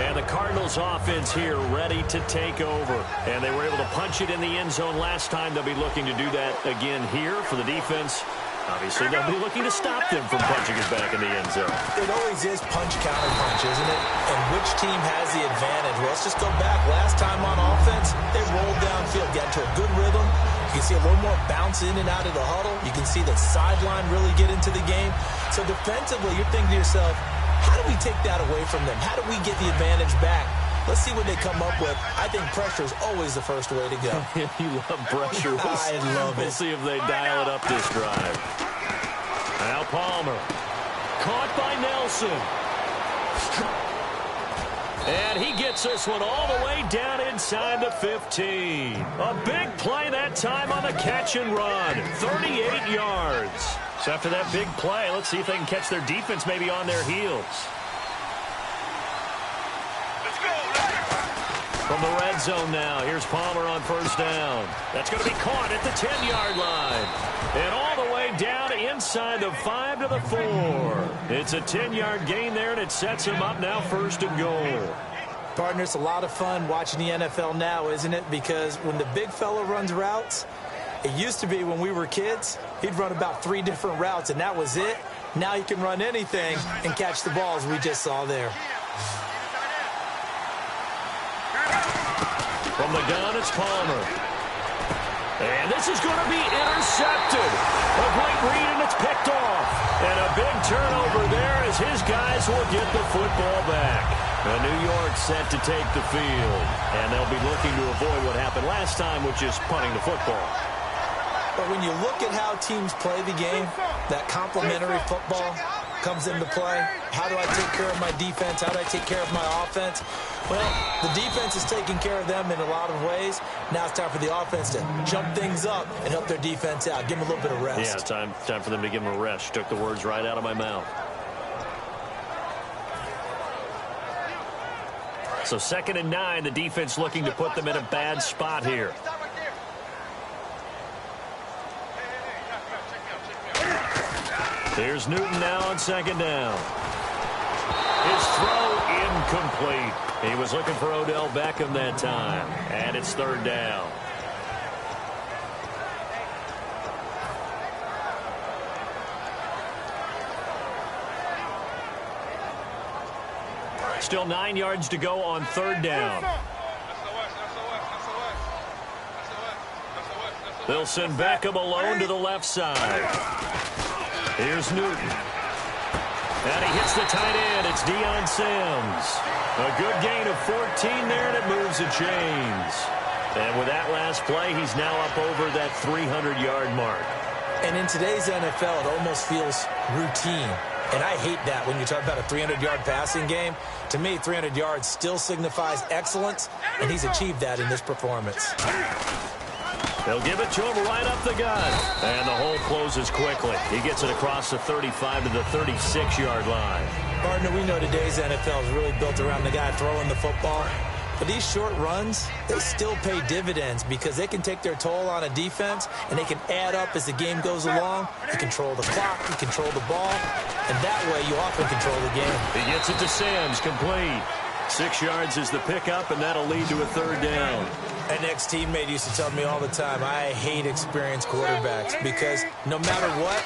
And the Cardinals offense here ready to take over. And they were able to punch it in the end zone last time. They'll be looking to do that again here for the defense. Obviously, they'll be looking to stop them from punching it back in the end zone. It always is punch, counter punch, isn't it? And which team has the advantage? Well, let's just go back. Last time on offense, they rolled downfield, got into a good rhythm. You can see a little more bounce in and out of the huddle. You can see the sideline really get into the game. So defensively, you're thinking to yourself, how do we take that away from them? How do we get the advantage back? Let's see what they come up with. I think pressure is always the first way to go. You love pressure. I love it. We'll see if they dial it up this drive. Now Palmer. Caught by Nelson. And he gets this one all the way down inside the 15. A big play that time on the catch and run. 38 yards. So after that big play, let's see if they can catch their defense maybe on their heels. From the red zone now, here's Palmer on first down. That's going to be caught at the 10-yard line. And all the way down inside the 5 to the 4. It's a 10-yard gain there, and it sets him up now first and goal. Partner, it's a lot of fun watching the NFL now, isn't it? Because when the big fella runs routes, it used to be when we were kids, he'd run about 3 different routes, and that was it. Now he can run anything and catch the balls we just saw there. From the gun, it's Palmer. And this is going to be intercepted. A great read, and it's picked off. And a big turnover there as his guys will get the football back. And New York set to take the field. And they'll be looking to avoid what happened last time, which is punting the football. But when you look at how teams play the game, that complementary football comes into play. How do I take care of my defense? How do I take care of my offense? Well, the defense is taking care of them in a lot of ways. Now it's time for the offense to jump things up and help their defense out. Give them a little bit of rest. Yeah, it's time for them to give them a rest. Took the words right out of my mouth. So 2nd and 9, the defense looking to put them in a bad spot here. Here's Newton now on 2nd down. His throw incomplete. He was looking for Odell Beckham that time. And it's 3rd down. Still 9 yards to go on 3rd down. They'll send Beckham alone to the left side. Here's Newton. And he hits the tight end. It's Deion Sims. A good gain of 14 there, and it moves the chains. And with that last play, he's now up over that 300-yard mark. And in today's NFL, it almost feels routine. And I hate that when you talk about a 300-yard passing game. To me, 300 yards still signifies excellence, and he's achieved that in this performance. They'll give it to him right up the gut. And the hole closes quickly. He gets it across the 35 to the 36-yard line. Partner, we know today's NFL is really built around the guy throwing the football. But these short runs, they still pay dividends because they can take their toll on a defense, and they can add up as the game goes along. You control the clock, you control the ball, and that way you often control the game. He gets it to Sims, complete. 6 yards is the pickup, and that'll lead to a 3rd down. An ex-teammate used to tell me all the time, I hate experienced quarterbacks because no matter what,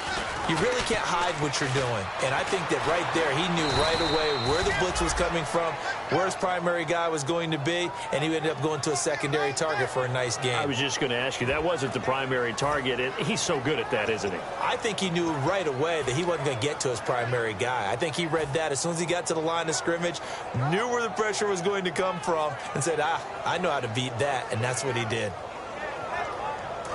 you really can't hide what you're doing. And I think that right there, he knew right away where the blitz was coming from, where his primary guy was going to be, and he ended up going to a secondary target for a nice game. I was just going to ask you, that wasn't the primary target. He's so good at that, isn't he? I think he knew right away that he wasn't going to get to his primary guy. I think he read that as soon as he got to the line of scrimmage, knew where the pressure was going to come from, and said, I know how to beat that. And that's what he did.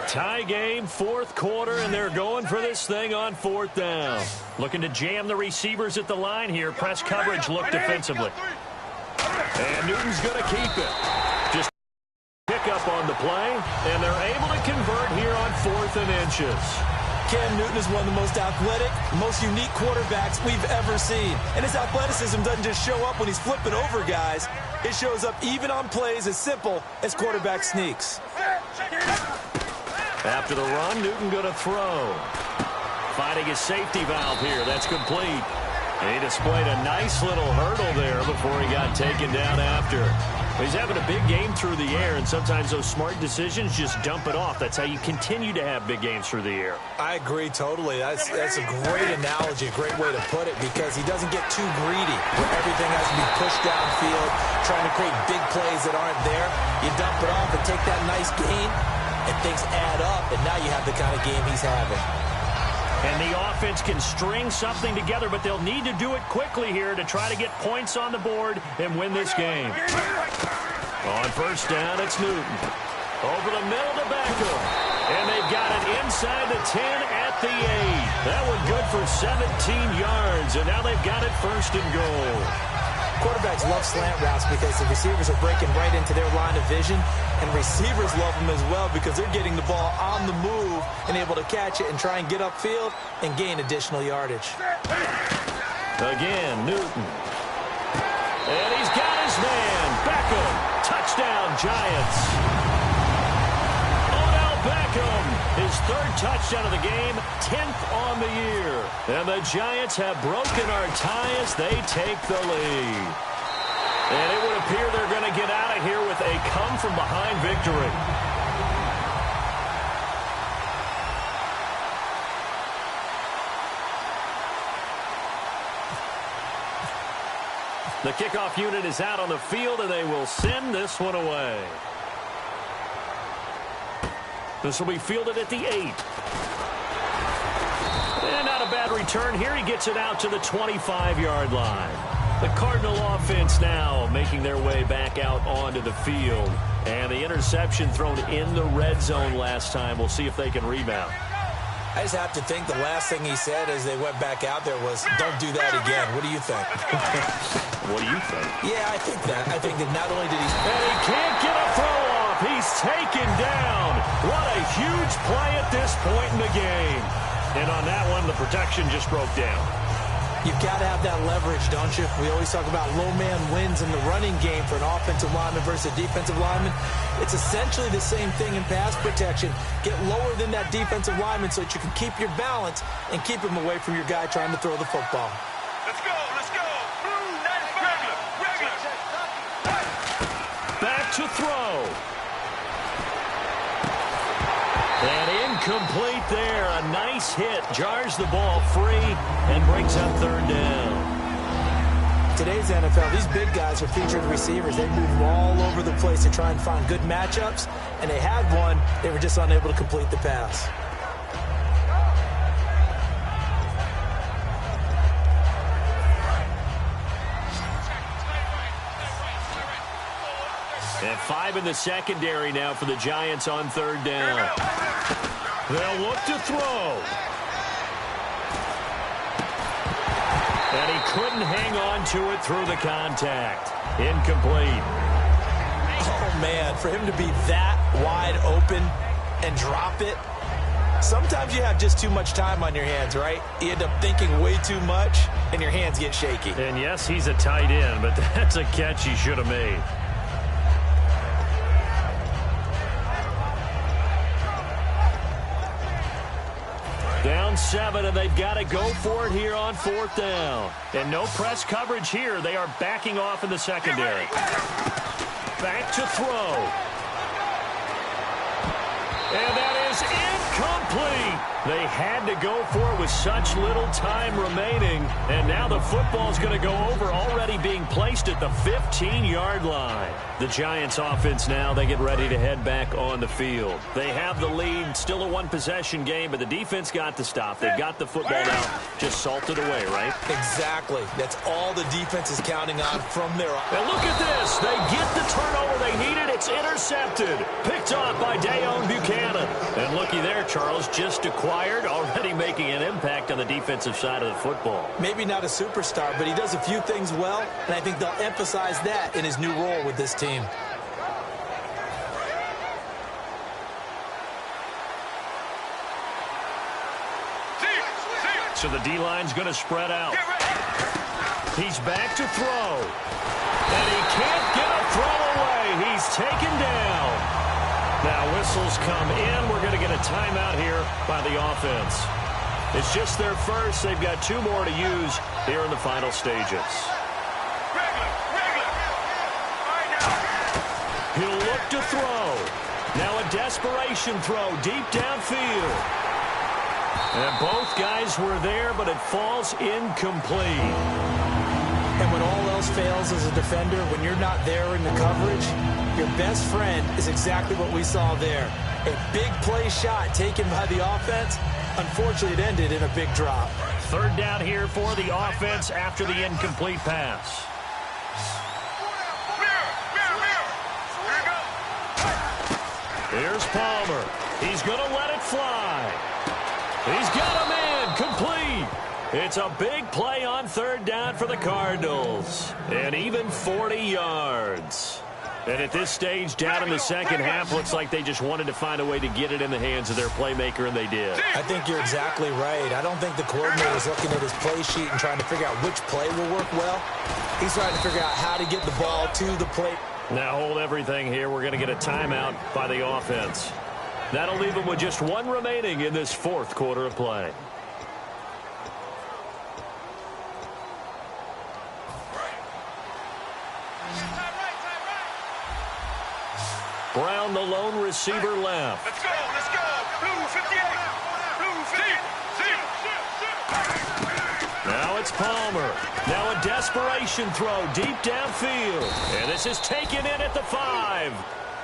Tie game, 4th quarter, and they're going for this thing on 4th down. Looking to jam the receivers at the line here. Press coverage look defensively. And Newton's going to keep it. Just pick up on the play, and they're able to convert here on 4th and inches. Cam Newton is one of the most athletic, most unique quarterbacks we've ever seen. And his athleticism doesn't just show up when he's flipping over guys. It shows up even on plays as simple as quarterback sneaks. After the run, Newton going to throw. Finding his safety valve here. That's complete. He displayed a nice little hurdle there before he got taken down after. He's having a big game through the air, and sometimes those smart decisions just dump it off. That's how you continue to have big games through the air. I agree totally. That's a great analogy, a great way to put it, because he doesn't get too greedy where everything has to be pushed downfield, trying to create big plays that aren't there. You dump it off and take that nice gain, and things add up, and now you have the kind of game he's having. And the offense can string something together, but they'll need to do it quickly here to try to get points on the board and win this game. On 1st down, it's Newton. Over the middle to Beckham. And they've got it inside the 10 at the 8. That one good for 17 yards, and now they've got it 1st and goal. Quarterbacks love slant routes because the receivers are breaking right into their line of vision, and receivers love them as well because they're getting the ball on the move and able to catch it and try and get upfield and gain additional yardage. Again, Newton. And he's got his man. Beckham. Touchdown, Giants. His third touchdown of the game, 10th on the year. And the Giants have broken our tie as they take the lead. And it would appear they're going to get out of here with a come-from-behind victory. The kickoff unit is out on the field, and they will send this one away. This will be fielded at the 8. And not a bad return here. He gets it out to the 25-yard line. The Cardinal offense now making their way back out onto the field. And the interception thrown in the red zone last time. We'll see if they can rebound. I just have to think the last thing he said as they went back out there was, don't do that again. What do you think? What do you think? Yeah, I think that. I think that not only did he... And he can't get a throw off. He's taken down. What a huge play at this point in the game. And on that one, the protection just broke down. You've got to have that leverage, don't you? We always talk about low man wins in the running game for an offensive lineman versus a defensive lineman. It's essentially the same thing in pass protection. Get lower than that defensive lineman so that you can keep your balance and keep him away from your guy trying to throw the football. Let's go, let's go. Regular. Back to throw. And incomplete there. A nice hit. Jars the ball free and brings up third down. Today's NFL, these big guys are featured receivers. They move all over the place to try and find good matchups. And they had one. They were just unable to complete the pass. And 5 in the secondary now for the Giants on third down. They'll look to throw. And he couldn't hang on to it through the contact. Incomplete. Oh, man, for him to be that wide open and drop it. Sometimes you have just too much time on your hands, right? You end up thinking way too much, and your hands get shaky. And yes, he's a tight end, but that's a catch he should have made. Down 7, and they've got to go for it here on fourth down. And no press coverage here. They are backing off in the secondary. Back to throw. And that is incomplete. They had to go for it with such little time remaining. And now the football's going to go over, already being placed at the 15-yard line. The Giants offense now, they get ready to head back on the field. They have the lead, still a one-possession game, but the defense got to stop. They got the football now, just salted away, right? Exactly. That's all the defense is counting on from there on. And look at this. They get the turnover they needed. It's intercepted. Picked off by Dayon Buchanan. And looky there, Charles, just acquired, already making an impact on the defensive side of the football. Maybe not a superstar, but he does a few things well, and I think they'll emphasize that in his new role with this team. So the D-line's going to spread out. He's back to throw. And he can't get a throw away. He's taken down. Now whistles come in. We're going to get a timeout here by the offense. It's just their first. They've got 2 more to use here in the final stages. He'll look to throw. Now a desperation throw deep downfield. And both guys were there, but it falls incomplete. And when all else fails as a defender, when you're not there in the coverage, your best friend is exactly what we saw there. A big play shot taken by the offense. Unfortunately, it ended in a big drop. Third down here for the offense after the incomplete pass. Here's Palmer. He's going to let it fly. He's got a man complete. It's a big play on third down for the Cardinals. And even 40 yards. And at this stage, down in the second half, looks like they just wanted to find a way to get it in the hands of their playmaker, and they did. I think you're exactly right. I don't think the coordinator is looking at his play sheet and trying to figure out which play will work well. He's trying to figure out how to get the ball to the play. Now hold everything here. We're going to get a timeout by the offense. That'll leave them with just one remaining in this fourth quarter of play. Brown, the lone receiver, left. Let's go, let's go. Blue 58. Blue 58. Now it's Palmer. Now a desperation throw deep downfield. And this is taken in at the 5.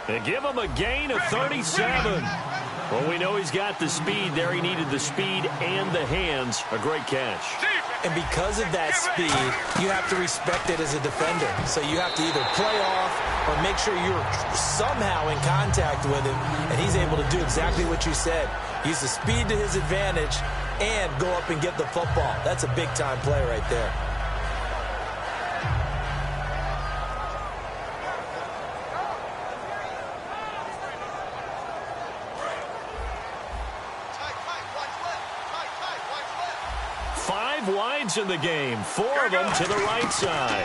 They give him a gain of 37. Well, we know he's got the speed there. He needed the speed and the hands. A great catch. And because of that speed, you have to respect it as a defender. So you have to either play off or make sure you're somehow in contact with him. And he's able to do exactly what you said. Use the speed to his advantage and go up and get the football. That's a big-time play right there. Wides in the game, 4 of them to the right side.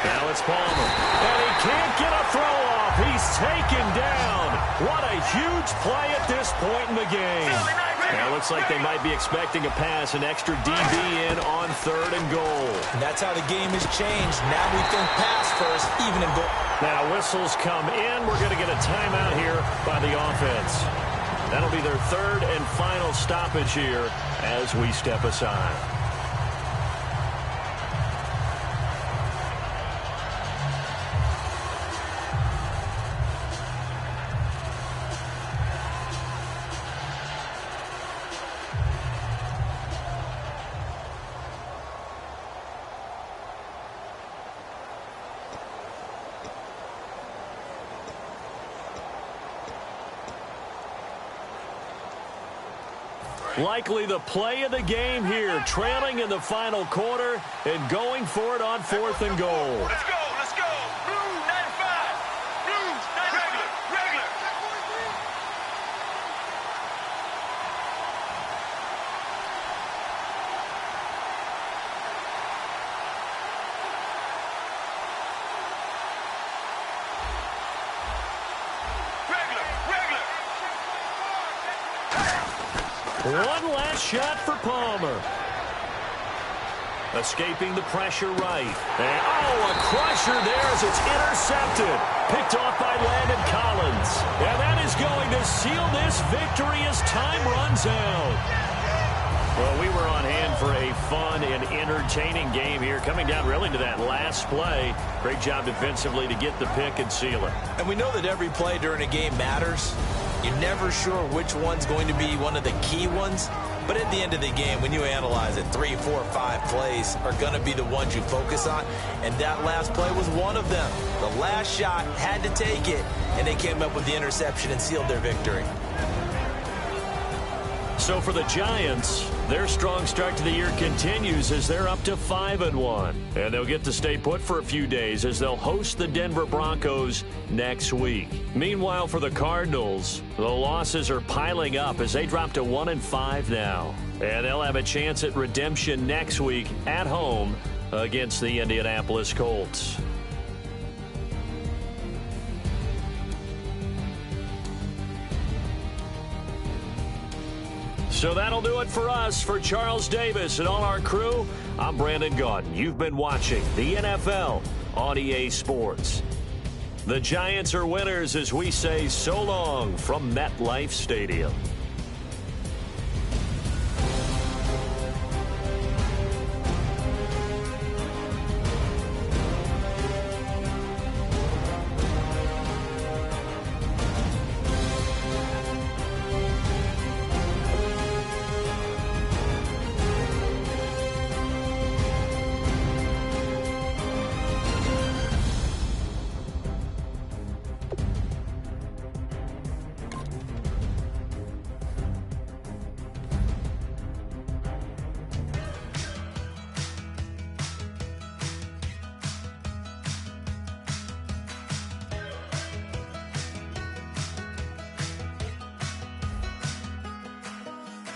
Now it's Palmer, and he can't get a throw off. He's taken down. What a huge play at this point in the game. Now it looks like they might be expecting a pass, an extra DB in on 3rd and goal. And that's how the game has changed. Now we think pass first, even in goal. Now whistles come in. We're going to get a timeout here by the offense. That'll be their 3rd and final stoppage here as we step aside. Likely the play of the game here, trailing in the final quarter and going for it on 4th and goal. Let's go, let's go. Blue 95. Blue 95. Regular. One last shot for Palmer. Escaping the pressure right. And, oh, a crusher there as it's intercepted. Picked off by Landon Collins. And that is going to seal this victory as time runs out. Well, we were on hand for a fun and entertaining game here, coming down really to that last play. Great job defensively to get the pick and seal it. And we know that every play during a game matters. You're never sure which one's going to be one of the key ones. But at the end of the game, when you analyze it, 3, 4, 5 plays are going to be the ones you focus on. And that last play was one of them. The last shot had to take it, and they came up with the interception and sealed their victory. So for the Giants, their strong start to the year continues as they're up to 5-1. And they'll get to stay put for a few days as they'll host the Denver Broncos next week. Meanwhile, for the Cardinals, the losses are piling up as they drop to 1-5 now. And they'll have a chance at redemption next week at home against the Indianapolis Colts. So that'll do it for us. For Charles Davis and all our crew, I'm Brandon Gaudin. You've been watching the NFL on EA Sports. The Giants are winners as we say so long from MetLife Stadium.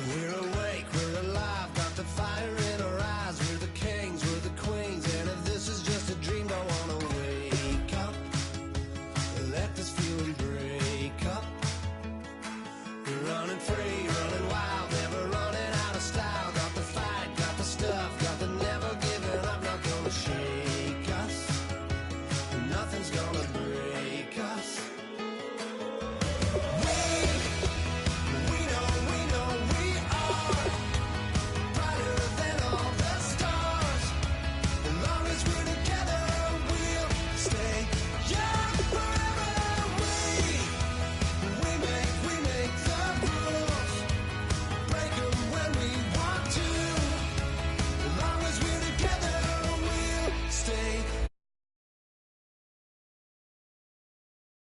We're